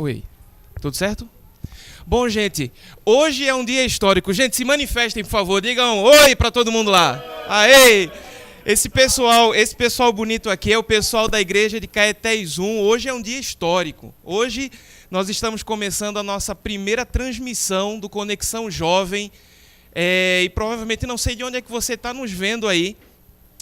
Oi, tudo certo? Bom, gente, hoje é um dia histórico. Gente, se manifestem, por favor. Digam oi para todo mundo lá. Aê! Esse pessoal bonito aqui é o pessoal da igreja de Caetés 1. Hoje é um dia histórico. Hoje nós estamos começando a nossa primeira transmissão do Conexão Jovem. E provavelmente não sei de onde é que você está nos vendo aí,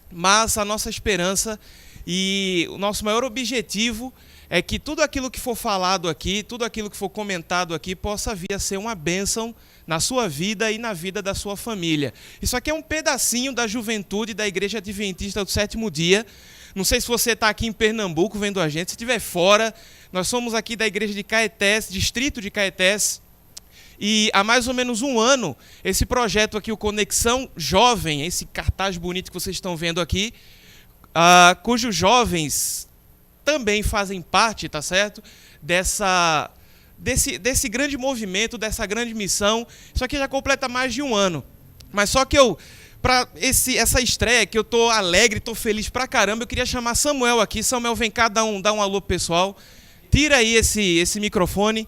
mas a nossa esperança e o nosso maior objetivo é que tudo aquilo que for falado aqui, tudo aquilo que for comentado aqui, possa vir a ser uma bênção na sua vida e na vida da sua família. Isso aqui é um pedacinho da juventude da Igreja Adventista do Sétimo Dia. Não sei se você está aqui em Pernambuco vendo a gente, se estiver fora, nós somos aqui da Igreja de Caetés, distrito de Caetés, e há mais ou menos um ano, esse projeto aqui, o Conexão Jovem, esse cartaz bonito que vocês estão vendo aqui, cujos jovens também fazem parte, tá certo? Desse grande movimento, dessa grande missão. Isso aqui já completa mais de um ano. Mas só que para essa estreia, que eu tô alegre, tô feliz pra caramba, eu queria chamar Samuel aqui. Samuel, vem cá, dá um alô pessoal. Tira aí esse microfone.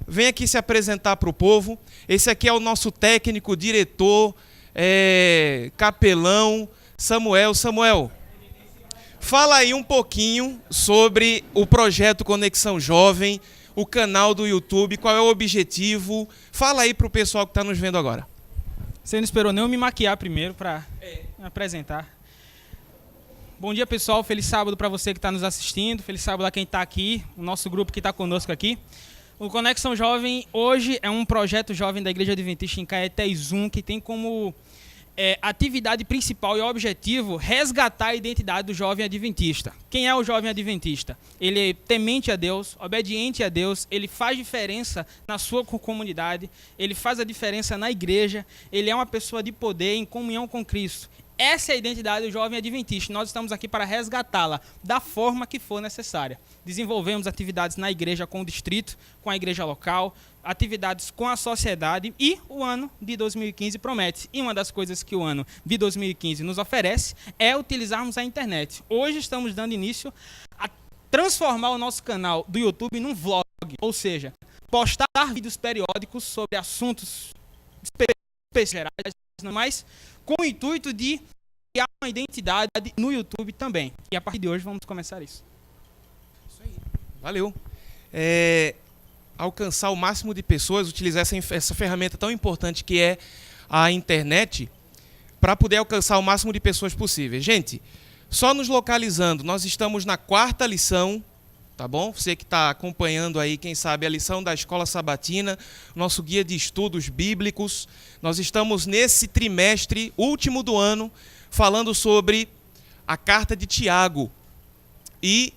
Vem aqui se apresentar para o povo. Esse aqui é o nosso técnico, diretor, capelão, Samuel. Samuel, fala aí um pouquinho sobre o projeto Conexão Jovem, o canal do YouTube, qual é o objetivo. Fala aí para o pessoal que está nos vendo agora. Você não esperou nem eu me maquiar primeiro para me apresentar. Bom dia, pessoal. Feliz sábado para você que está nos assistindo. Feliz sábado a quem está aqui, o nosso grupo que está conosco aqui. O Conexão Jovem hoje é um projeto jovem da Igreja Adventista em Caetés 1, que tem como atividade principal e objetivo resgatar a identidade do jovem adventista. Quem é o jovem adventista? Ele é temente a Deus, obediente a Deus, ele faz diferença na sua comunidade, ele faz a diferença na igreja, ele é uma pessoa de poder em comunhão com Cristo. Essa é a identidade do jovem adventista. Nós estamos aqui para resgatá-la da forma que for necessária. Desenvolvemos atividades na igreja com o distrito, com a igreja local, atividades com a sociedade, e o ano de 2015 promete. E uma das coisas que o ano de 2015 nos oferece é utilizarmos a internet. Hoje estamos dando início a transformar o nosso canal do YouTube num vlog, ou seja, postar vídeos periódicos sobre assuntos especiais, mas com o intuito de criar uma identidade no YouTube também. E a partir de hoje vamos começar isso. Isso aí. Valeu. Alcançar o máximo de pessoas, utilizar essa ferramenta tão importante que é a internet, para poder alcançar o máximo de pessoas possíveis. Gente, só nos localizando, nós estamos na 4ª lição, tá bom? Você que está acompanhando aí, quem sabe, a lição da Escola Sabatina, nosso guia de estudos bíblicos. Nós estamos nesse trimestre, último do ano, falando sobre a carta de Tiago. E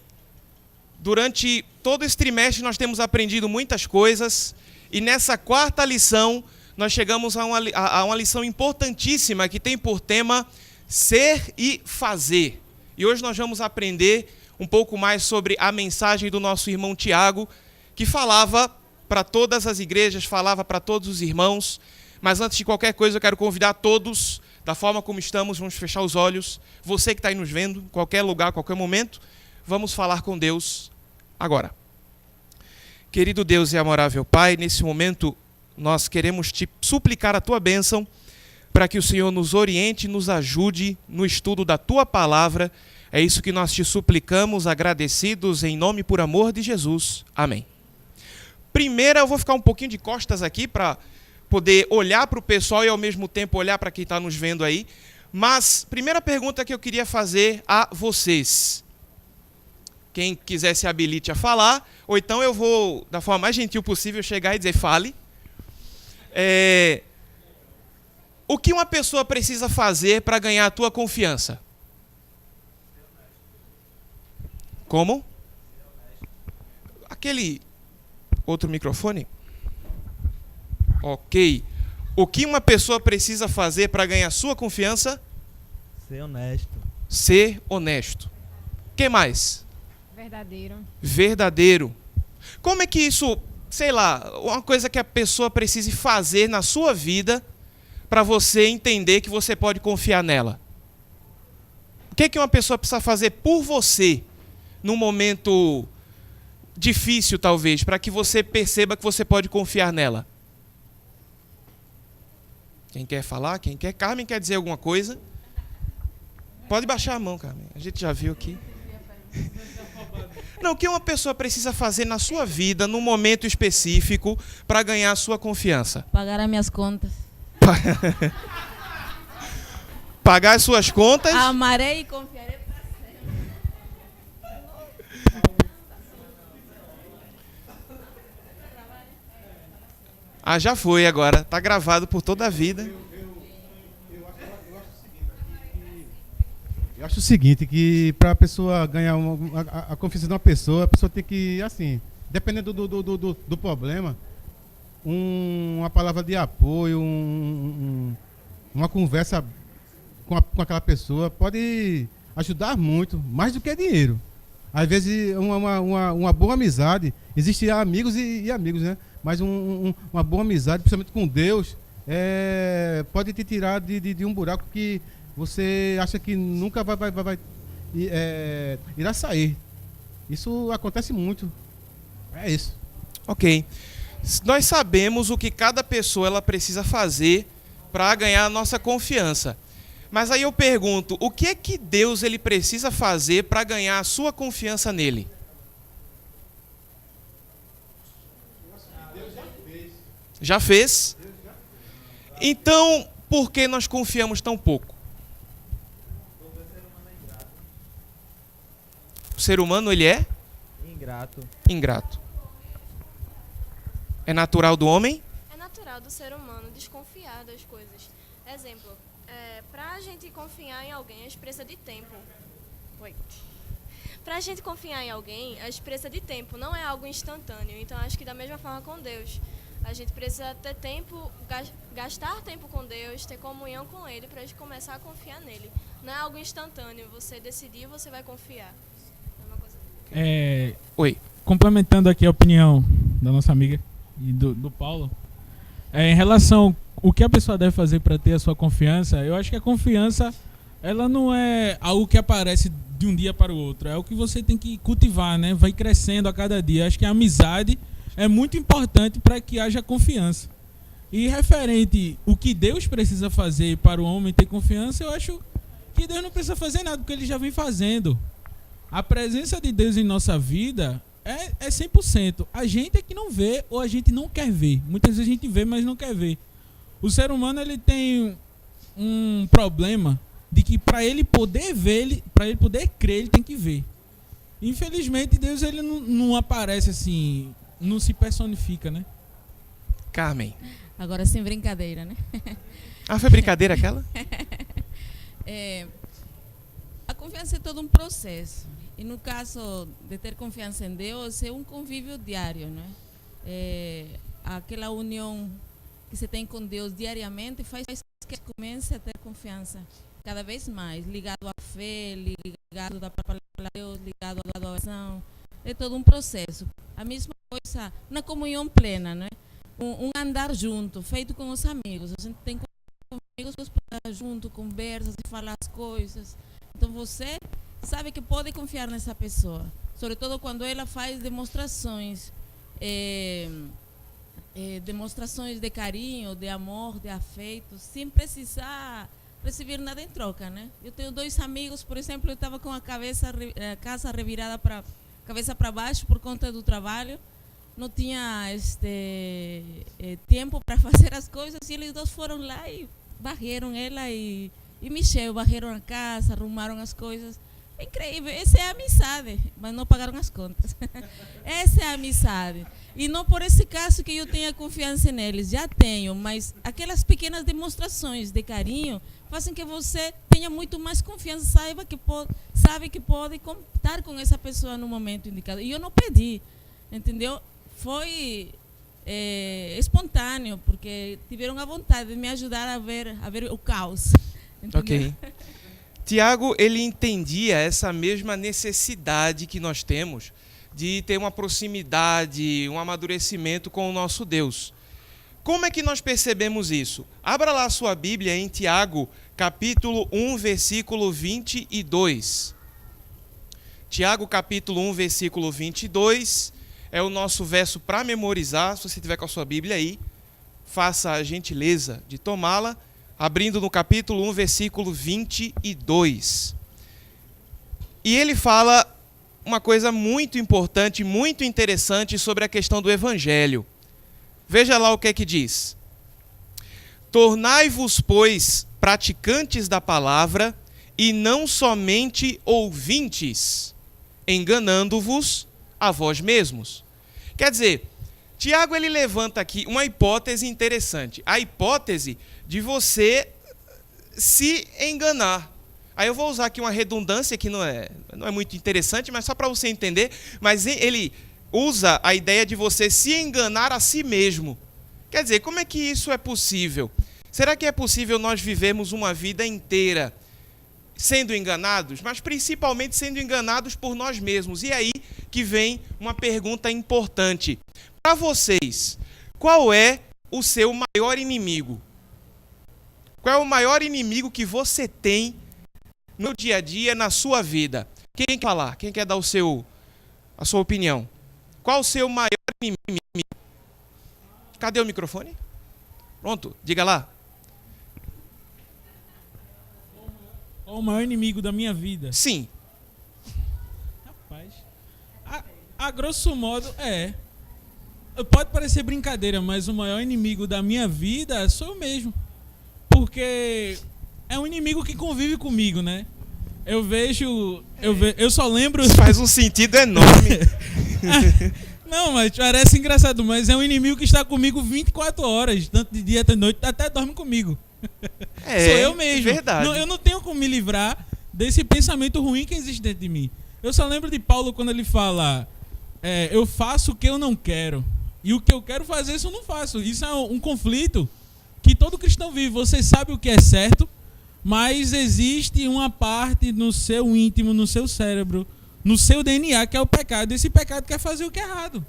durante todo esse trimestre nós temos aprendido muitas coisas, e nessa 4ª lição nós chegamos a uma lição importantíssima que tem por tema ser e fazer. E hoje nós vamos aprender um pouco mais sobre a mensagem do nosso irmão Tiago, que falava para todas as igrejas, falava para todos os irmãos. Mas antes de qualquer coisa eu quero convidar todos, da forma como estamos, vamos fechar os olhos. Você que está aí nos vendo, em qualquer lugar, qualquer momento, vamos falar com Deus agora. Querido Deus e amorável Pai, nesse momento nós queremos te suplicar a tua bênção para que o Senhor nos oriente e nos ajude no estudo da tua palavra. É isso que nós te suplicamos, agradecidos em nome e por amor de Jesus. Amém. Primeiro eu vou ficar um pouquinho de costas aqui para poder olhar para o pessoal e ao mesmo tempo olhar para quem está nos vendo aí. Mas, primeira pergunta que eu queria fazer a vocês. Quem quiser se habilite a falar, ou então eu vou, da forma mais gentil possível, chegar e dizer, fale. O que uma pessoa precisa fazer para ganhar a tua confiança? Como? Aquele outro microfone? Ok. O que uma pessoa precisa fazer para ganhar sua confiança? Ser honesto. Ser honesto. O que mais? Verdadeiro. Verdadeiro. Como é que isso, sei lá, uma coisa que a pessoa precise fazer na sua vida para você entender que você pode confiar nela? O que uma pessoa precisa fazer por você num momento difícil, talvez, para que você perceba que você pode confiar nela? Quem quer falar? Quem quer? Carmen quer dizer alguma coisa? Pode baixar a mão, Carmen. A gente já viu aqui. Não, o que uma pessoa precisa fazer na sua vida, num momento específico, para ganhar a sua confiança? Pagar as minhas contas. Pagar as suas contas? Amarei e confiarei para sempre. Ah, já foi agora. Tá gravado por toda a vida. Eu acho o seguinte, que para a pessoa ganhar a confiança de uma pessoa, a pessoa tem que, assim, dependendo do problema, uma palavra de apoio, uma conversa com aquela pessoa pode ajudar muito, mais do que dinheiro. Às vezes, uma boa amizade, existem amigos e amigos, né? Mas uma boa amizade, principalmente com Deus, pode te tirar de um buraco que você acha que nunca irá sair. Isso acontece muito. É isso. Ok. Nós sabemos o que cada pessoa ela precisa fazer para ganhar a nossa confiança. Mas aí eu pergunto, o que é que Deus ele precisa fazer para ganhar a sua confiança nele? Já fez? Então, por que nós confiamos tão pouco? O ser humano, ele é? Ingrato. Ingrato. É natural do homem? É natural do ser humano desconfiar das coisas. Exemplo, pra gente confiar em alguém, a gente precisa de tempo. Pra gente confiar em alguém, a gente precisa de tempo, não é algo instantâneo. Então, acho que da mesma forma com Deus. A gente precisa ter tempo, gastar tempo com Deus, ter comunhão com Ele, pra gente começar a confiar nele. Não é algo instantâneo, você decidir, você vai confiar. É uma coisa... Oi. Complementando aqui a opinião da nossa amiga e do Paulo, em relação ao que a pessoa deve fazer para ter a sua confiança, eu acho que a confiança ela não é algo que aparece de um dia para o outro, é o que você tem que cultivar, né? Vai crescendo a cada dia. Acho que a amizade é muito importante para que haja confiança. E referente o que Deus precisa fazer para o homem ter confiança, eu acho que Deus não precisa fazer nada, porque Ele já vem fazendo. A presença de Deus em nossa vida é 100%. A gente é que não vê ou a gente não quer ver. Muitas vezes a gente vê, mas não quer ver. O ser humano ele tem um problema de que para ele poder ver, para ele poder crer, ele tem que ver. Infelizmente, Deus ele não aparece assim, não se personifica, né? Carmen. Agora sem brincadeira, né? Ah, foi brincadeira aquela? A confiança é todo um processo. E no caso de ter confiança em Deus, é um convívio diário, né? Aquela união que você tem com Deus diariamente faz que você comece a ter confiança cada vez mais, ligado à fé, ligado à palavra de Deus, ligado à adoração. É todo um processo. A mesma coisa na comunhão plena, né? Um andar junto, feito com os amigos. A gente tem amigos para estar junto, conversas e falar as coisas. Então você sabe que pode confiar nessa pessoa, sobretudo quando ela faz demonstrações, demonstrações de carinho, de amor, de afeto, sem precisar receber nada em troca, né? Eu tenho 2 amigos, por exemplo, eu estava com a casa revirada para cabeça para baixo por conta do trabalho, não tinha tempo para fazer as coisas e eles 2 foram lá e varreram ela e Michel, varreram a casa, arrumaram as coisas. É incrível, essa é a amizade, mas não pagaram as contas. Essa é a amizade. E não por esse caso que eu tenha confiança neles, já tenho, mas aquelas pequenas demonstrações de carinho fazem que você tenha muito mais confiança, sabe que pode contar com essa pessoa no momento indicado. E eu não pedi, entendeu? Foi espontâneo, porque tiveram a vontade de me ajudar a ver o caos. Entendeu? Ok. Tiago, ele entendia essa mesma necessidade que nós temos de ter uma proximidade, um amadurecimento com o nosso Deus. Como é que nós percebemos isso? Abra lá a sua Bíblia em Tiago, capítulo 1, versículo 22. Tiago, capítulo 1, versículo 22, é o nosso verso para memorizar. Se você tiver com a sua Bíblia aí, faça a gentileza de tomá-la, abrindo no capítulo 1, versículo 22. E ele fala uma coisa muito importante, muito interessante sobre a questão do Evangelho. Veja lá o que é que diz. Tornai-vos, pois, praticantes da palavra e não somente ouvintes, enganando-vos a vós mesmos. Quer dizer, Tiago ele levanta aqui uma hipótese interessante. A hipótese de você se enganar. Aí eu vou usar aqui uma redundância que não é muito interessante, mas só para você entender. Mas ele usa a ideia de você se enganar a si mesmo. Quer dizer, como é que isso é possível? Será que é possível nós vivermos uma vida inteira sendo enganados, mas principalmente sendo enganados por nós mesmos? E aí que vem uma pergunta importante. Para vocês, qual é o seu maior inimigo? Qual é o maior inimigo que você tem no dia a dia, na sua vida? Quem quer falar? Quem quer dar a sua opinião? Qual o seu maior inimigo? Cadê o microfone? Pronto, diga lá. Qual o maior inimigo da minha vida? Sim. Rapaz, a grosso modo, pode parecer brincadeira, mas o maior inimigo da minha vida sou eu mesmo. Porque é um inimigo que convive comigo, né? Eu só lembro... Isso faz um sentido enorme. Não, mas parece engraçado, mas é um inimigo que está comigo 24 horas, tanto de dia até de noite, até dorme comigo. Sou eu mesmo. Verdade. Eu não tenho como me livrar desse pensamento ruim que existe dentro de mim. Eu só lembro de Paulo quando ele fala: eu faço o que eu não quero, e o que eu quero fazer, isso eu não faço. Isso é um conflito que todo cristão vive. Você sabe o que é certo, mas existe uma parte no seu íntimo, no seu cérebro, no seu DNA, que é o pecado. Esse pecado quer fazer o que é errado.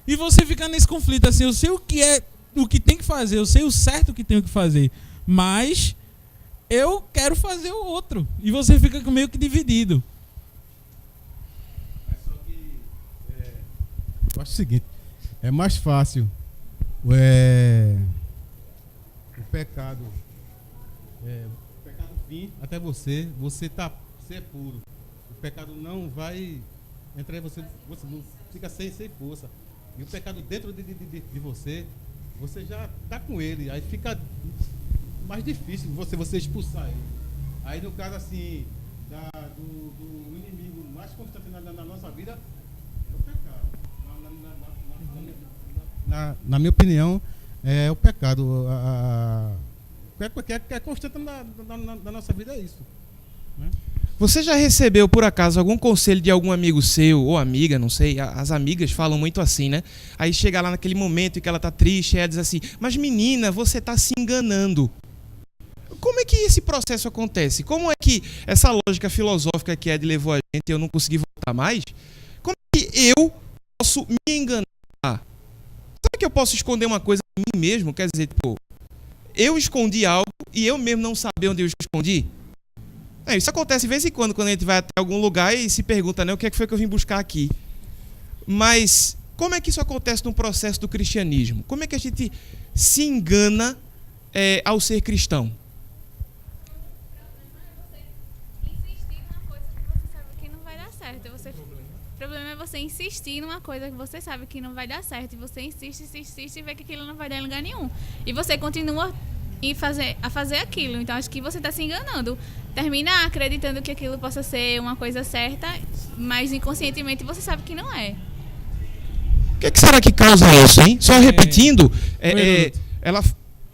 E você fica nesse conflito assim: eu sei o que é, o que tem que fazer, eu sei o certo que tenho que fazer, mas eu quero fazer o outro. E você fica meio que dividido. Eu acho o seguinte, é mais fácil o pecado vir até você é puro. O pecado não vai entrar em você não fica sem força. E o pecado dentro de você já está com ele, aí fica mais difícil você expulsar ele. Aí no caso assim, do inimigo mais constante na nossa vida é o pecado. Na minha opinião, é o pecado. Que é constante na nossa vida, é isso. Né? Você já recebeu, por acaso, algum conselho de algum amigo seu ou amiga, não sei? As amigas falam muito assim, né? Aí chega lá naquele momento em que ela tá triste, e ela diz assim: mas menina, você tá se enganando. Como é que esse processo acontece? Como é que essa lógica filosófica que Ed levou a gente, eu não consegui voltar mais, como é que eu posso me enganar? Será que eu posso esconder uma coisa em mim mesmo? Quer dizer, tipo, eu escondi algo e eu mesmo não saber onde eu escondi? Isso acontece de vez em quando a gente vai até algum lugar e se pergunta, né, o que é que foi que eu vim buscar aqui? Mas como é que isso acontece no processo do cristianismo? Como é que a gente se engana ao ser cristão? O problema é você insistir numa coisa que você sabe que não vai dar certo. E você insiste e vê que aquilo não vai dar em lugar nenhum. E você continua a fazer aquilo. Então acho que você está se enganando. Termina acreditando que aquilo possa ser uma coisa certa, mas inconscientemente você sabe que não é. O que será que causa isso, hein? Só repetindo, ela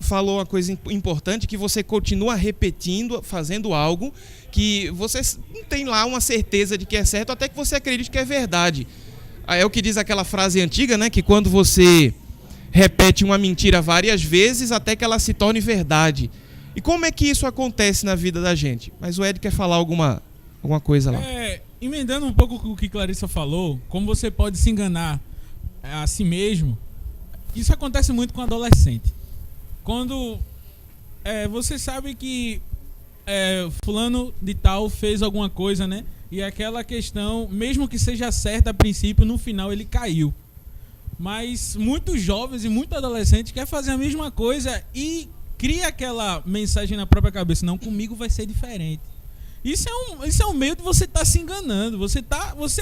falou uma coisa importante, que você continua repetindo, fazendo algo que você não tem lá uma certeza de que é certo, até que você acredite que é verdade. É o que diz aquela frase antiga, né? Que quando você repete uma mentira várias vezes, até que ela se torne verdade. E como é que isso acontece na vida da gente? Mas o Ed quer falar alguma coisa lá. Emendando um pouco o que Clarissa falou, como você pode se enganar a si mesmo, isso acontece muito com adolescente. Quando você sabe que fulano de tal fez alguma coisa, né? E aquela questão, mesmo que seja certa a princípio, no final ele caiu. Mas muitos jovens e muitos adolescentes querem fazer a mesma coisa e cria aquela mensagem na própria cabeça: não, comigo vai ser diferente. Isso é um meio de você estar se enganando. Você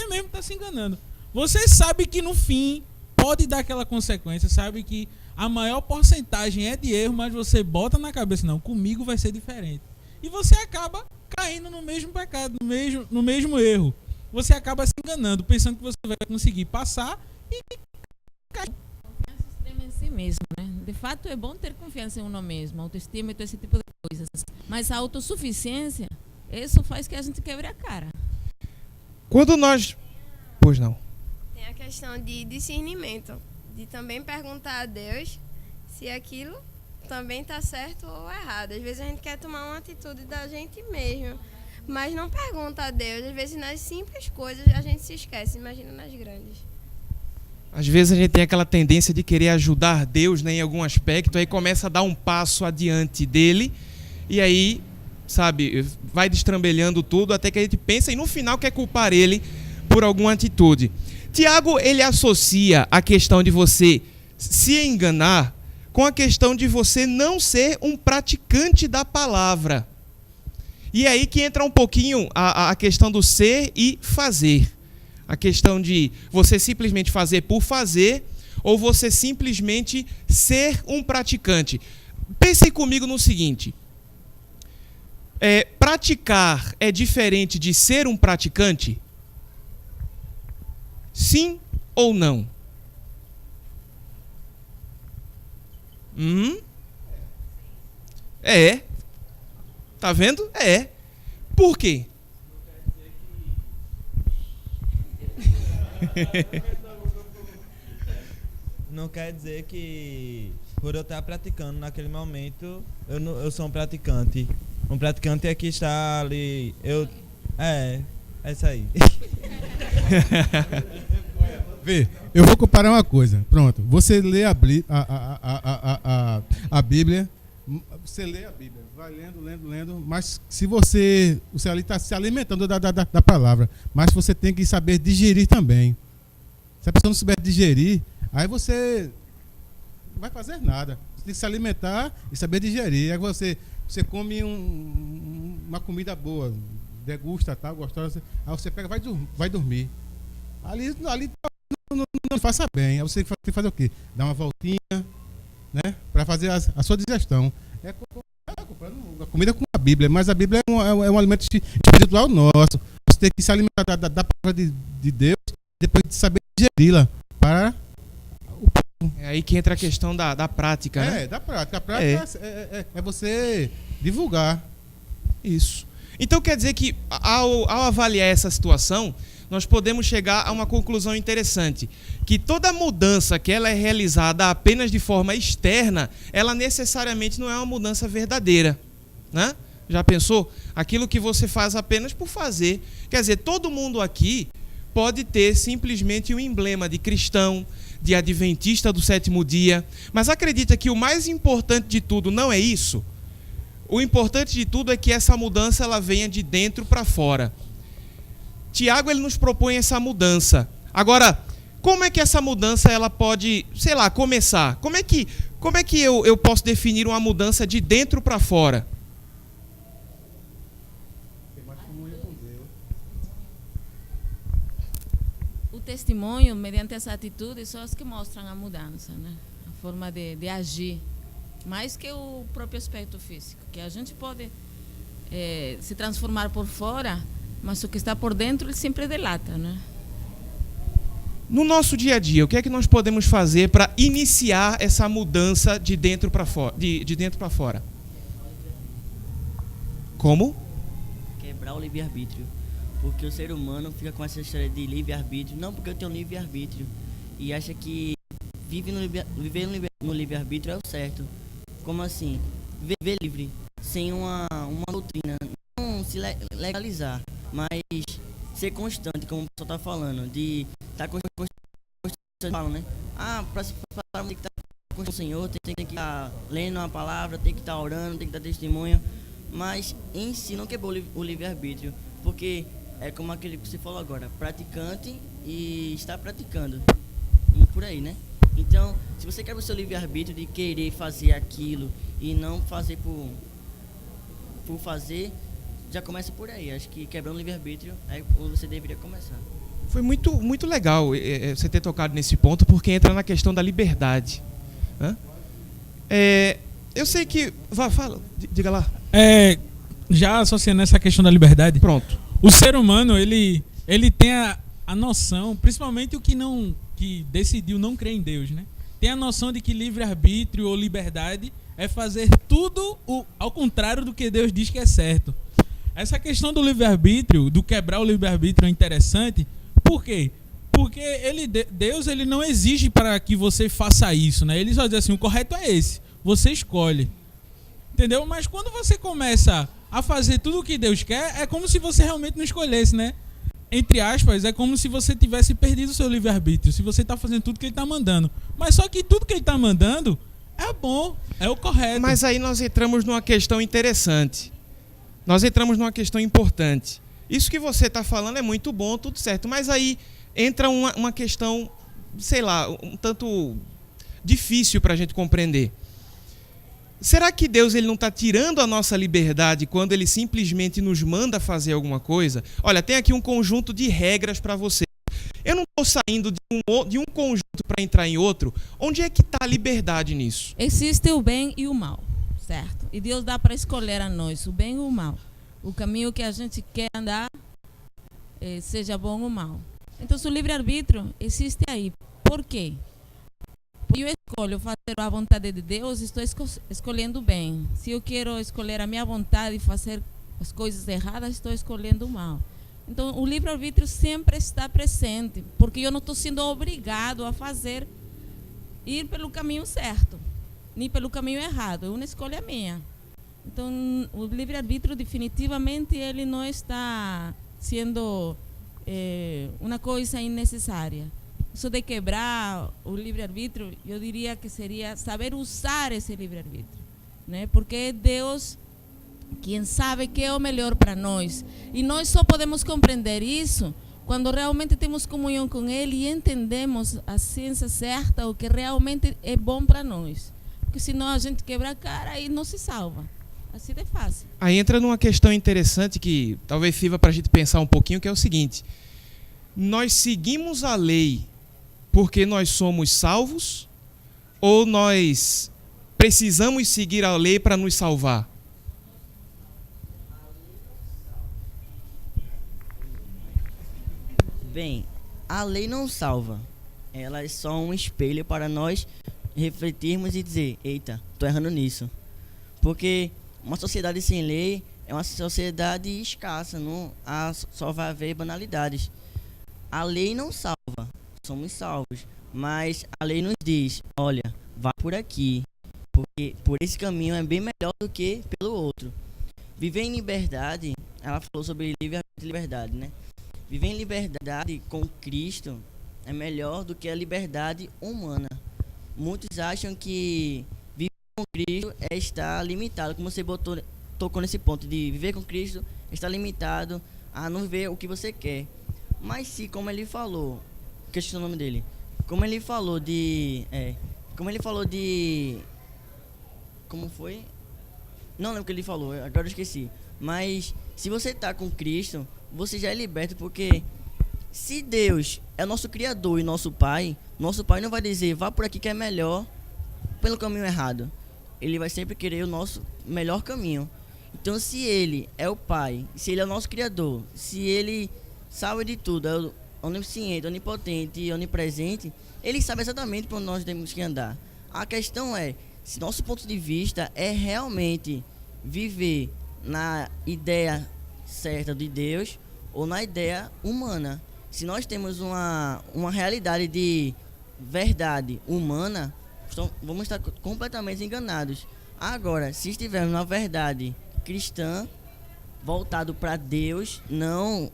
mesmo está se enganando. Você sabe que no fim pode dar aquela consequência, sabe que a maior porcentagem é de erro, mas você bota na cabeça: não, comigo vai ser diferente. E você acaba caindo no mesmo pecado, no mesmo erro. Você acaba se enganando, pensando que você vai conseguir passar e cair. Confiança extrema em si mesmo, né? De fato, é bom ter confiança em uno mesmo, autoestima e todo esse tipo de coisas. Mas a autossuficiência, isso faz que a gente quebre a cara. Quando nós... Pois não. Tem a questão de discernimento, de também perguntar a Deus se aquilo também está certo ou errado. Às vezes a gente quer tomar uma atitude da gente mesmo, mas não pergunta a Deus. Às vezes nas simples coisas a gente se esquece, imagina nas grandes. Às vezes a gente tem aquela tendência de querer ajudar Deus, né, em algum aspecto, aí começa a dar um passo adiante dele, e aí, sabe, vai destrambelhando tudo, até que a gente pensa e no final quer culpar ele por alguma atitude. Tiago, ele associa a questão de você se enganar com a questão de você não ser um praticante da palavra. E é aí que entra um pouquinho a questão do ser e fazer. A questão de você simplesmente fazer por fazer ou você simplesmente ser um praticante. Pense comigo no seguinte. Praticar é diferente de ser um praticante? Sim ou não? Tá vendo? Por quê? Não quer dizer que por eu estar praticando naquele momento eu sou um praticante. Um praticante é que está ali. É isso aí. Vê, eu vou comparar uma coisa. Pronto, você lê a Bíblia, você lê a Bíblia, vai lendo, mas se você ali está se alimentando da palavra, mas você tem que saber digerir também. Se a pessoa não souber digerir, aí você não vai fazer nada. Você tem que se alimentar e saber digerir. Aí você come uma comida boa, degusta, tá, gostosa, aí você pega e vai dormir. Ali não faça bem. Aí você tem que fazer o quê? Dar uma voltinha, né, para fazer a sua digestão. Comprando a comida com a Bíblia, mas a Bíblia é um alimento espiritual nosso. Você tem que se alimentar da palavra de Deus, depois de saber digeri-la para o povo. É aí que entra a questão da prática, né? Da prática. A prática é você divulgar. Isso. Então quer dizer que ao avaliar essa situação, nós podemos chegar a uma conclusão interessante, que toda mudança que ela é realizada apenas de forma externa, ela necessariamente não é uma mudança verdadeira, né? Já pensou? Aquilo que você faz apenas por fazer. Quer dizer, todo mundo aqui pode ter simplesmente um emblema de cristão, de adventista do sétimo dia, mas acredita que o mais importante de tudo não é isso? O importante de tudo é que essa mudança ela venha de dentro para fora. Tiago, ele nos propõe essa mudança. Agora, como é que essa mudança ela pode, começar? Como é que eu posso definir uma mudança de dentro para fora? O testemunho, mediante essa atitude, são as que mostram a mudança, né? A forma de agir. Mais que o próprio aspecto físico, que a gente pode se transformar por fora, mas o que está por dentro ele sempre delata, né? No nosso dia a dia, o que é que nós podemos fazer para iniciar essa mudança de dentro para fora? De dentro para fora? Como? Quebrar o livre-arbítrio. Porque o ser humano fica com essa história de livre-arbítrio, não porque eu tenho livre-arbítrio, e acha que viver no livre-arbítrio é o certo. Como assim? Viver livre, sem uma doutrina, não se legalizar, mas ser constante, como o pessoal está falando, de estar constante, né? Para se falar, tem que estar com o Senhor, tem que estar lendo uma palavra, tem que estar orando, tem que estar testemunha, mas em si não quebrou o livre-arbítrio, porque é como aquele que você falou agora, praticante e está praticando, por aí. aí, né? Então, se você quer o seu livre-arbítrio de querer fazer aquilo e não fazer por fazer, já começa por aí. Acho que quebrando o livre-arbítrio é onde você deveria começar. Foi muito legal você ter tocado nesse ponto, porque entra na questão da liberdade. Né? Eu sei que... Fala, diga lá. Já associando essa questão da liberdade, pronto. O ser humano, ele tem a noção, principalmente o que decidiu não crer em Deus, né? Tem a noção de que livre-arbítrio ou liberdade é fazer tudo ao contrário do que Deus diz que é certo. Essa questão do livre-arbítrio, do quebrar o livre-arbítrio é interessante. Por quê? Porque Deus ele não exige para que você faça isso, né? Ele só diz assim, o correto é esse, você escolhe. Entendeu? Mas quando você começa a fazer tudo o que Deus quer, é como se você realmente não escolhesse, né? Entre aspas, é como se você tivesse perdido o seu livre-arbítrio, se você está fazendo tudo que ele está mandando. Mas só que tudo que ele está mandando é bom, é o correto. Mas aí nós entramos numa questão interessante. Nós entramos numa questão importante. Isso que você está falando é muito bom, tudo certo. Mas aí entra uma questão, sei lá, um tanto difícil para a gente compreender. Será que Deus ele não está tirando a nossa liberdade quando ele simplesmente nos manda fazer alguma coisa? Olha, tem aqui um conjunto de regras para você. Eu não estou saindo de um conjunto para entrar em outro. Onde é que está a liberdade nisso? Existe o bem e o mal, certo? E Deus dá para escolher a nós o bem e o mal. O caminho que a gente quer andar, seja bom ou mal. Então, o livre-arbítrio existe aí. Por quê? Se eu escolho fazer a vontade de Deus, estou escolhendo bem. Se eu quero escolher a minha vontade e fazer as coisas erradas, estou escolhendo o mal. Então, o livre-arbítrio sempre está presente, porque eu não estou sendo obrigado a ir pelo caminho certo, nem pelo caminho errado. É uma escolha minha. Então, o livre-arbítrio, definitivamente, ele não está sendo uma coisa innecessária. Isso de quebrar o livre-arbítrio, eu diria que seria saber usar esse livre-arbítrio, né? Porque é Deus quem sabe que é o melhor para nós. E nós só podemos compreender isso quando realmente temos comunhão com Ele e entendemos a ciência certa, o que realmente é bom para nós. Porque senão a gente quebra a cara e não se salva. Assim de fácil. Aí entra numa questão interessante que talvez sirva para a gente pensar um pouquinho, que é o seguinte. Nós seguimos a lei porque nós somos salvos ou nós precisamos seguir a lei para nos salvar? Bem, a lei não salva. Ela é só um espelho para nós refletirmos e dizer, eita, tô errando nisso. Porque uma sociedade sem lei é uma sociedade escassa, só vai haver banalidades. A lei não salva, somos salvos, mas a lei nos diz, olha, vá por aqui, porque por esse caminho é bem melhor do que pelo outro. Viver em liberdade, ela falou sobre liberdade, né? Viver em liberdade com Cristo é melhor do que a liberdade humana. Muitos acham que viver com Cristo é estar limitado, como você tocou nesse ponto de viver com Cristo, está limitado a não ver o que você quer. Mas se, como ele falou, que é o nome dele, como ele falou de, como foi? Não lembro o que ele falou, agora eu esqueci. Mas se você está com Cristo, você já é liberto, porque se Deus é nosso Criador e nosso Pai não vai dizer, vá por aqui que é melhor, pelo caminho errado. Ele vai sempre querer o nosso melhor caminho. Então, se Ele é o Pai, se Ele é o nosso Criador, se Ele sabe de tudo, é onisciente, onipotente e onipresente, Ele sabe exatamente para onde nós temos que andar. A questão é, se nosso ponto de vista é realmente viver na ideia certa de Deus ou na ideia humana. Se nós temos uma realidade de verdade humana, então vamos estar completamente enganados. Agora, se estivermos na verdade cristã, voltado para Deus, não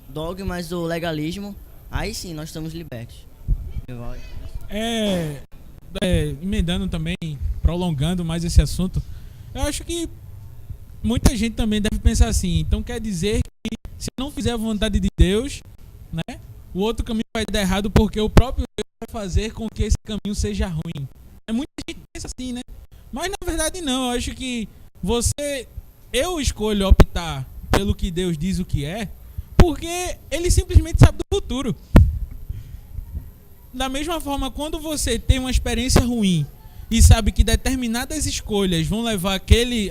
dogmas ou legalismo, aí sim nós estamos libertos. Emendando também, prolongando mais esse assunto, eu acho que muita gente também deve pensar assim, então quer dizer que se eu não fizer a vontade de Deus, né, o outro caminho vai dar errado porque o próprio Deus vai fazer com que esse caminho seja ruim. Muita gente pensa assim, né? Mas na verdade não, eu acho que eu escolho optar pelo que Deus diz o que é, porque Ele simplesmente sabe do futuro. Da mesma forma, quando você tem uma experiência ruim e sabe que determinadas escolhas vão levar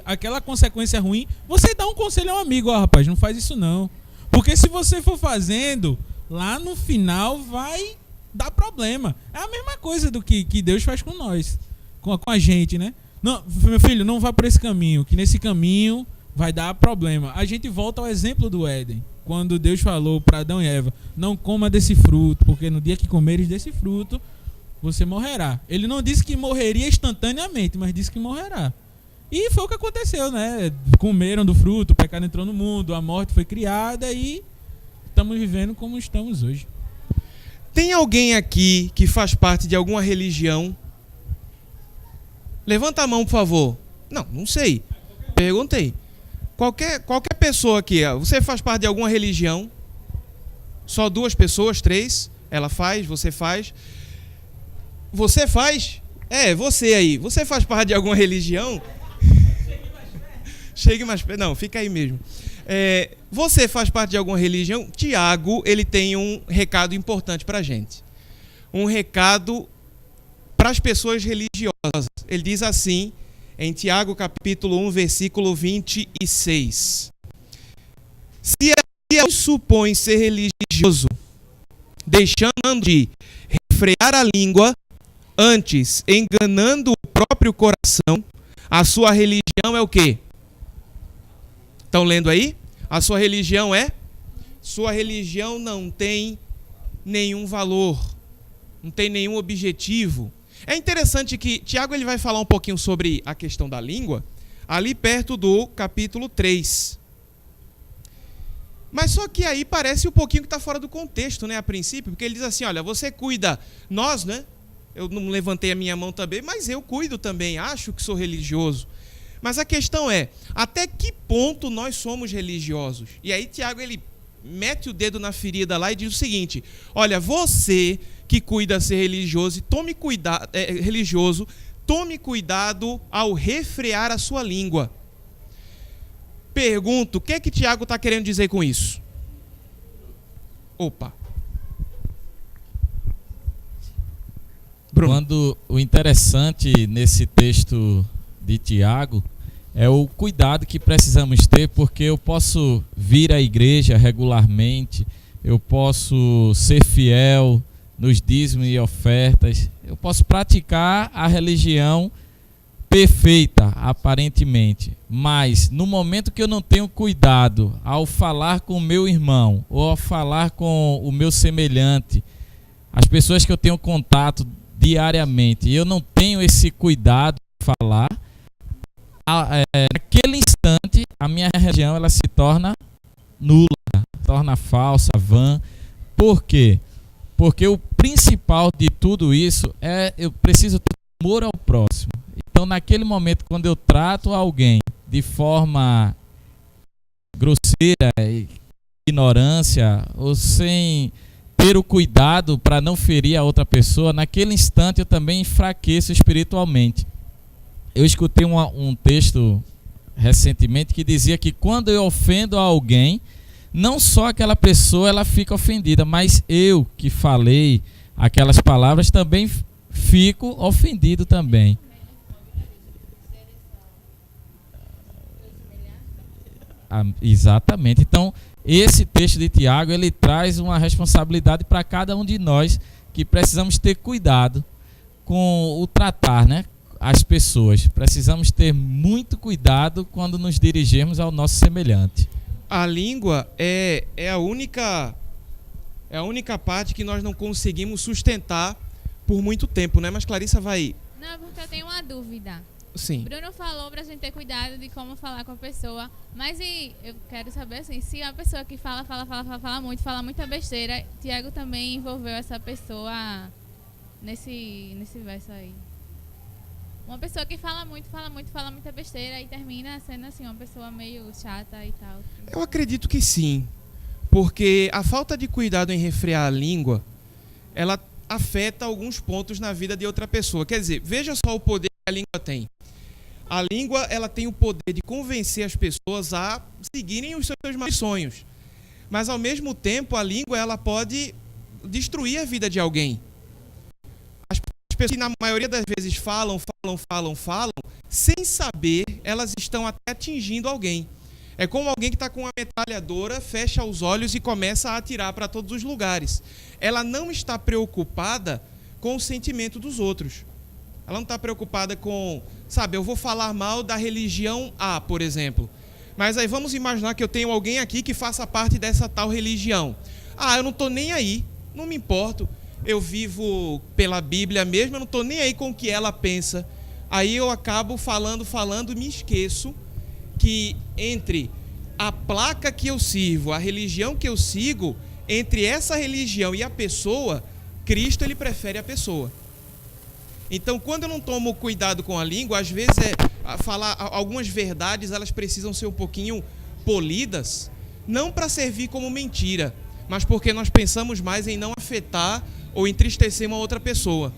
aquela consequência ruim, você dá um conselho ao amigo: ó, rapaz, não faz isso não. Porque se você for fazendo, lá no final vai dar problema. É a mesma coisa do que Deus faz com nós, com a gente, né? Não, meu filho, não vá por esse caminho, que nesse caminho vai dar problema. A gente volta ao exemplo do Éden, quando Deus falou para Adão e Eva: não coma desse fruto, porque no dia que comeres desse fruto, você morrerá. Ele não disse que morreria instantaneamente, mas disse que morrerá. E foi o que aconteceu, né? Comeram do fruto, o pecado entrou no mundo, a morte foi criada e estamos vivendo como estamos hoje. Tem alguém aqui que faz parte de alguma religião? Levanta a mão, por favor. Não sei. Perguntei. Qualquer pessoa aqui, você faz parte de alguma religião? Só 2 pessoas, 3? Ela faz, você faz. Você faz? Você aí. Você faz parte de alguma religião? Chegue mais perto. Não, fica aí mesmo. Você faz parte de alguma religião? Tiago, ele tem um recado importante para a gente. Um recado para as pessoas religiosas. Ele diz assim, em Tiago capítulo 1, versículo 26. Se alguém supõe ser religioso, deixando de refrear a língua, antes enganando o próprio coração, a sua religião é o quê? Estão lendo aí? A sua religião é? Sua religião não tem nenhum valor, não tem nenhum objetivo. É interessante que Tiago ele vai falar um pouquinho sobre a questão da língua, ali perto do capítulo 3. Mas só que aí parece um pouquinho que está fora do contexto, né, a princípio, porque ele diz assim, olha, você cuida, nós, né? Eu não levantei a minha mão também, mas eu cuido também, acho que sou religioso. Mas a questão é, até que ponto nós somos religiosos? E aí Tiago, ele mete o dedo na ferida lá e diz o seguinte, olha, você que cuida ser religioso, tome cuidado ao refrear a sua língua. Pergunto, o que é que Tiago está querendo dizer com isso? Opa. Bruno. Quando o interessante nesse texto de Tiago é o cuidado que precisamos ter, porque eu posso vir à igreja regularmente, eu posso ser fiel nos dízimos e ofertas, eu posso praticar a religião perfeita, aparentemente, mas no momento que eu não tenho cuidado ao falar com o meu irmão ou ao falar com o meu semelhante, as pessoas que eu tenho contato diariamente, e eu não tenho esse cuidado de falar, naquele instante a minha religião ela se torna nula, torna falsa, vã. Por quê? Porque o principal de tudo isso é eu preciso ter amor ao próximo. Então, naquele momento, quando eu trato alguém de forma grosseira, ignorância, ou sem ter o cuidado para não ferir a outra pessoa, naquele instante eu também enfraqueço espiritualmente. Eu escutei um texto recentemente que dizia que quando eu ofendo alguém, não só aquela pessoa ela fica ofendida, mas eu que falei aquelas palavras também fico ofendido também. Exatamente. Então, esse texto de Tiago, ele traz uma responsabilidade para cada um de nós, que precisamos ter cuidado com o tratar, né, as pessoas. Precisamos ter muito cuidado quando nos dirigirmos ao nosso semelhante. A língua é a única parte que nós não conseguimos sustentar por muito tempo, né? Mas Clarissa vai... Não, porque eu tenho uma dúvida. Sim. Bruno falou pra gente ter cuidado de como falar com a pessoa, mas eu quero saber assim, se a pessoa que fala muita besteira, Tiago também envolveu essa pessoa nesse verso aí. Uma pessoa que fala muita besteira e termina sendo assim, uma pessoa meio chata e tal. Eu acredito que sim, porque a falta de cuidado em refrear a língua, ela afeta alguns pontos na vida de outra pessoa. Quer dizer, veja só o poder que a língua tem. A língua, ela tem o poder de convencer as pessoas a seguirem os seus maiores sonhos. Mas, ao mesmo tempo, a língua, ela pode destruir a vida de alguém. As pessoas que, na maioria das vezes, falam, sem saber, elas estão até atingindo alguém. É como alguém que está com uma metralhadora, fecha os olhos e começa a atirar para todos os lugares. Ela não está preocupada com o sentimento dos outros. Ela não está preocupada com, sabe, eu vou falar mal da religião A, por exemplo. Mas aí vamos imaginar que eu tenho alguém aqui que faça parte dessa tal religião. Ah, eu não estou nem aí, não me importo. Eu vivo pela Bíblia mesmo, eu não estou nem aí com o que ela pensa. Aí eu acabo falando e me esqueço que entre a placa que eu sirvo, a religião que eu sigo, entre essa religião e a pessoa, Cristo, ele prefere a pessoa. Então, quando eu não tomo cuidado com a língua, às vezes falar algumas verdades, elas precisam ser um pouquinho polidas, não para servir como mentira, mas porque nós pensamos mais em não afetar ou entristecer uma outra pessoa.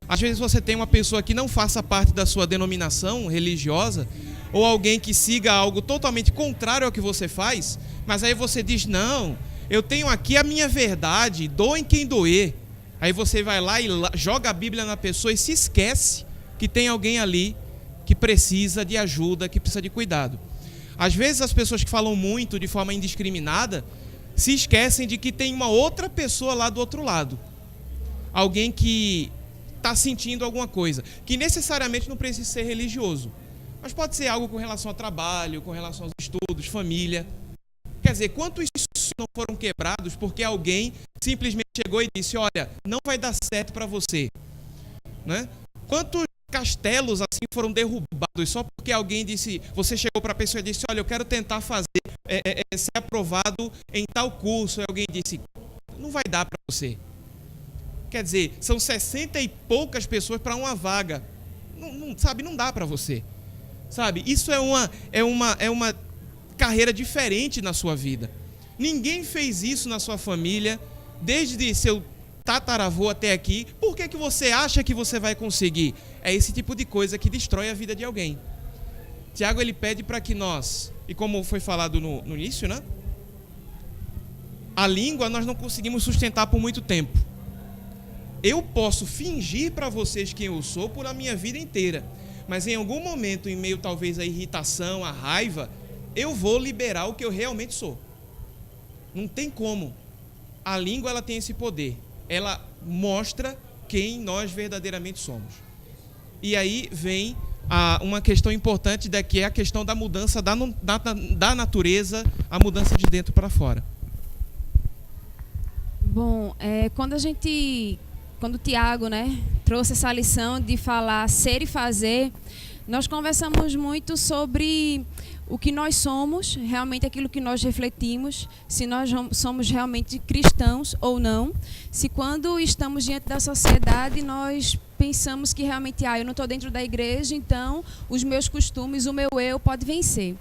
Às vezes você tem uma pessoa que não faça parte da sua denominação religiosa, ou alguém que siga algo totalmente contrário ao que você faz, mas aí você diz, não, eu tenho aqui a minha verdade, doem quem doer. Aí você vai lá e joga a Bíblia na pessoa e se esquece que tem alguém ali que precisa de ajuda, que precisa de cuidado. Às vezes as pessoas que falam muito de forma indiscriminada se esquecem de que tem uma outra pessoa lá do outro lado. Alguém que está sentindo alguma coisa, que necessariamente não precisa ser religioso, mas pode ser algo com relação ao trabalho, com relação aos estudos, família. Quer dizer, quantos sonhos não foram quebrados porque alguém simplesmente chegou e disse, olha, não vai dar certo para você, né? Quantos castelos assim foram derrubados só porque alguém disse, você chegou para a pessoa e disse, olha, eu quero tentar ser aprovado em tal curso, e alguém disse, não vai dar para você. Quer dizer, são 60 e poucas pessoas para uma vaga, não dá para você, sabe? Isso é uma carreira diferente na sua vida. Ninguém fez isso na sua família, desde seu tataravô até aqui. Por que você acha que você vai conseguir? É esse tipo de coisa que destrói a vida de alguém. Tiago, ele pede para que nós, e como foi falado no início, né? A língua nós não conseguimos sustentar por muito tempo. Eu posso fingir para vocês quem eu sou por a minha vida inteira, mas em algum momento, em meio talvez à irritação, à raiva, eu vou liberar o que eu realmente sou. Não tem como. A língua, ela tem esse poder. Ela mostra quem nós verdadeiramente somos. E aí vem uma questão importante, que é a questão da mudança da natureza, a mudança de dentro para fora. Bom, quando o Tiago, né, trouxe essa lição de falar ser e fazer, nós conversamos muito sobre o que nós somos, realmente aquilo que nós refletimos, se nós somos realmente cristãos ou não, se quando estamos diante da sociedade nós pensamos que realmente, eu não estou dentro da igreja, então os meus costumes, o meu eu pode vencer.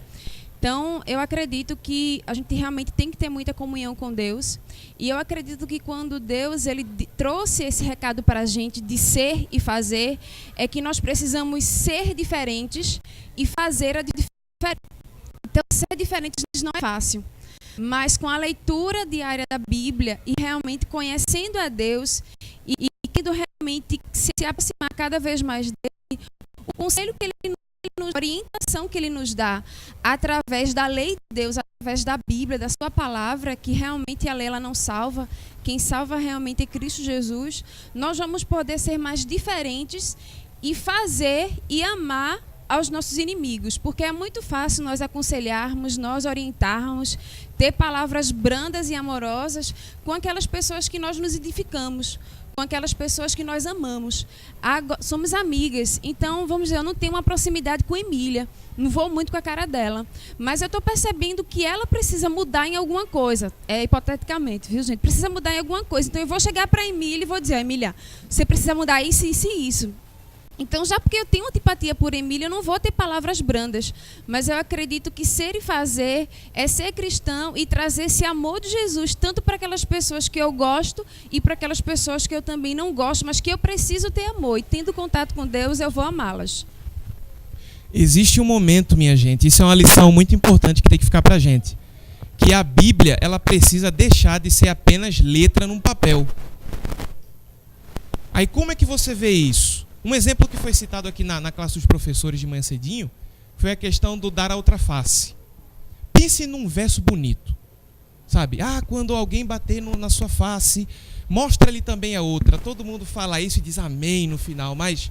Então, eu acredito que a gente realmente tem que ter muita comunhão com Deus. E eu acredito que quando Deus ele trouxe esse recado para a gente de ser e fazer, é que nós precisamos ser diferentes e fazer a diferente. Então, ser diferentes não é fácil. Mas com a leitura diária da Bíblia e realmente conhecendo a Deus e querendo realmente se aproximar cada vez mais dele, o conselho que ele a orientação que ele nos dá através da lei de Deus, através da Bíblia, da sua palavra, que realmente a lei ela não salva, quem salva realmente é Cristo Jesus, nós vamos poder ser mais diferentes e fazer e amar aos nossos inimigos, porque é muito fácil nós aconselharmos, nós orientarmos, ter palavras brandas e amorosas com aquelas pessoas que nós nos edificamos, com aquelas pessoas que nós amamos. Somos amigas, então, vamos dizer, eu não tenho uma proximidade com Emília, não vou muito com a cara dela, mas eu estou percebendo que ela precisa mudar em alguma coisa, hipoteticamente, viu, gente? Precisa mudar em alguma coisa, então eu vou chegar para a Emília e vou dizer, Emília, você precisa mudar isso, isso e isso. Então, já porque eu tenho antipatia por Emília, eu não vou ter palavras brandas. Mas eu acredito que ser e fazer é ser cristão e trazer esse amor de Jesus, tanto para aquelas pessoas que eu gosto e para aquelas pessoas que eu também não gosto, mas que eu preciso ter amor. E tendo contato com Deus, eu vou amá-las. Existe um momento, minha gente, isso é uma lição muito importante que tem que ficar pra gente, que a Bíblia, ela precisa deixar de ser apenas letra num papel. Aí como é que você vê isso? Um exemplo que foi citado aqui na classe dos professores de manhã cedinho foi a questão do dar a outra face. Pense num verso bonito, sabe? Quando alguém bater na sua face, mostra-lhe também a outra. Todo mundo fala isso e diz amém no final, mas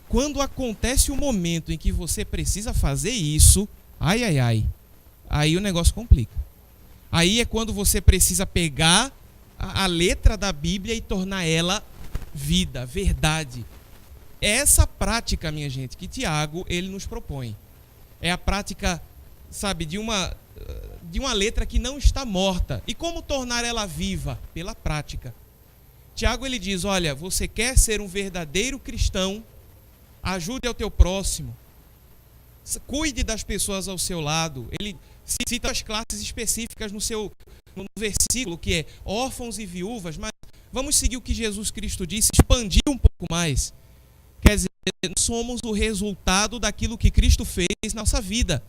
quando acontece o momento em que você precisa fazer isso, aí o negócio complica. Aí é quando você precisa pegar a letra da Bíblia e tornar ela vida, verdade. É essa prática, minha gente, que Tiago ele nos propõe. É a prática, sabe, de uma letra que não está morta. E como tornar ela viva? Pela prática. Tiago ele diz, olha, você quer ser um verdadeiro cristão, ajude ao teu próximo, cuide das pessoas ao seu lado. Ele cita as classes específicas no versículo, que é órfãos e viúvas, mas vamos seguir o que Jesus Cristo disse, expandir um pouco mais. Quer dizer, somos o resultado daquilo que Cristo fez na nossa vida.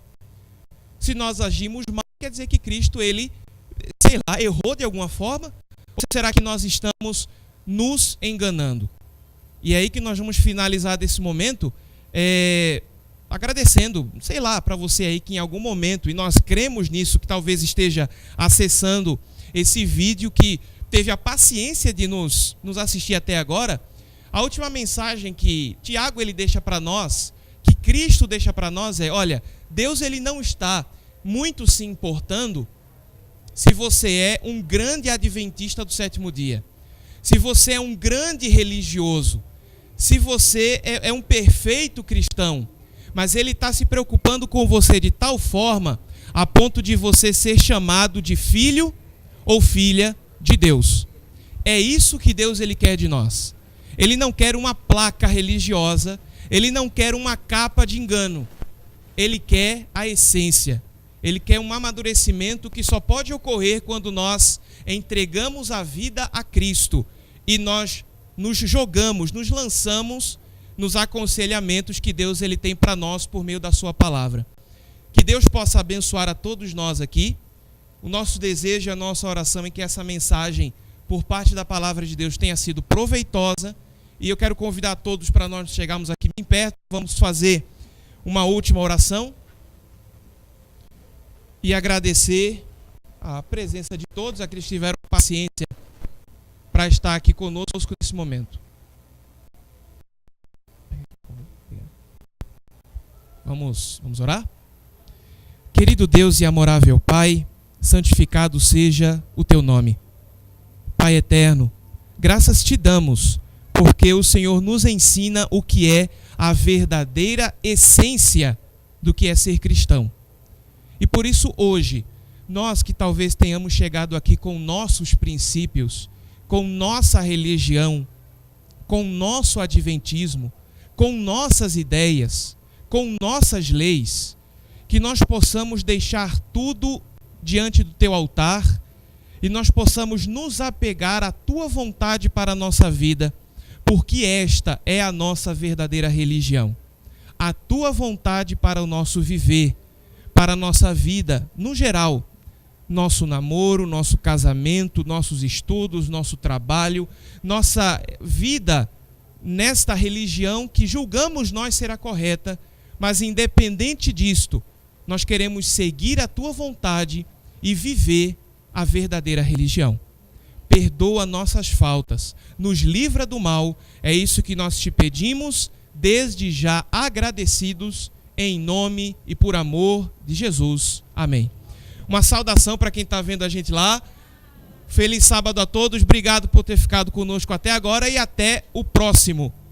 Se nós agimos mal, quer dizer que Cristo, ele, errou de alguma forma? Ou será que nós estamos nos enganando? E é aí que nós vamos finalizar desse momento, agradecendo, para você aí que em algum momento, e nós cremos nisso, que talvez esteja acessando esse vídeo, que teve a paciência de nos assistir até agora. A última mensagem que Tiago ele deixa para nós, que Cristo deixa para nós é, olha, Deus ele não está muito se importando se você é um grande adventista do sétimo dia, se você é um grande religioso, se você é um perfeito cristão, mas ele está se preocupando com você de tal forma a ponto de você ser chamado de filho ou filha de Deus. É isso que Deus ele quer de nós. Ele não quer uma placa religiosa, ele não quer uma capa de engano. Ele quer a essência. Ele quer um amadurecimento que só pode ocorrer quando nós entregamos a vida a Cristo e nós nos jogamos, nos lançamos nos aconselhamentos que Deus ele tem para nós por meio da sua palavra. Que Deus possa abençoar a todos nós aqui. O nosso desejo, a nossa oração é que essa mensagem, por parte da palavra de Deus, tenha sido proveitosa. E eu quero convidar todos para nós chegarmos aqui bem perto. Vamos fazer uma última oração e agradecer a presença de todos, aqueles que tiveram paciência para estar aqui conosco nesse momento. Vamos orar? Querido Deus e amorável Pai, santificado seja o teu nome. Pai eterno, graças te damos, porque o Senhor nos ensina o que é a verdadeira essência do que é ser cristão. E por isso hoje, nós que talvez tenhamos chegado aqui com nossos princípios, com nossa religião, com nosso adventismo, com nossas ideias, com nossas leis, que nós possamos deixar tudo diante do teu altar e nós possamos nos apegar à tua vontade para a nossa vida, porque esta é a nossa verdadeira religião. A tua vontade para o nosso viver, para a nossa vida, no geral, nosso namoro, nosso casamento, nossos estudos, nosso trabalho, nossa vida nesta religião que julgamos nós ser a correta, mas independente disto, nós queremos seguir a tua vontade e viver a verdadeira religião. Perdoa nossas faltas, nos livra do mal, é isso que nós te pedimos, desde já agradecidos, em nome e por amor de Jesus. Amém. Uma saudação para quem está vendo a gente lá. Feliz sábado a todos, obrigado por ter ficado conosco até agora e até o próximo.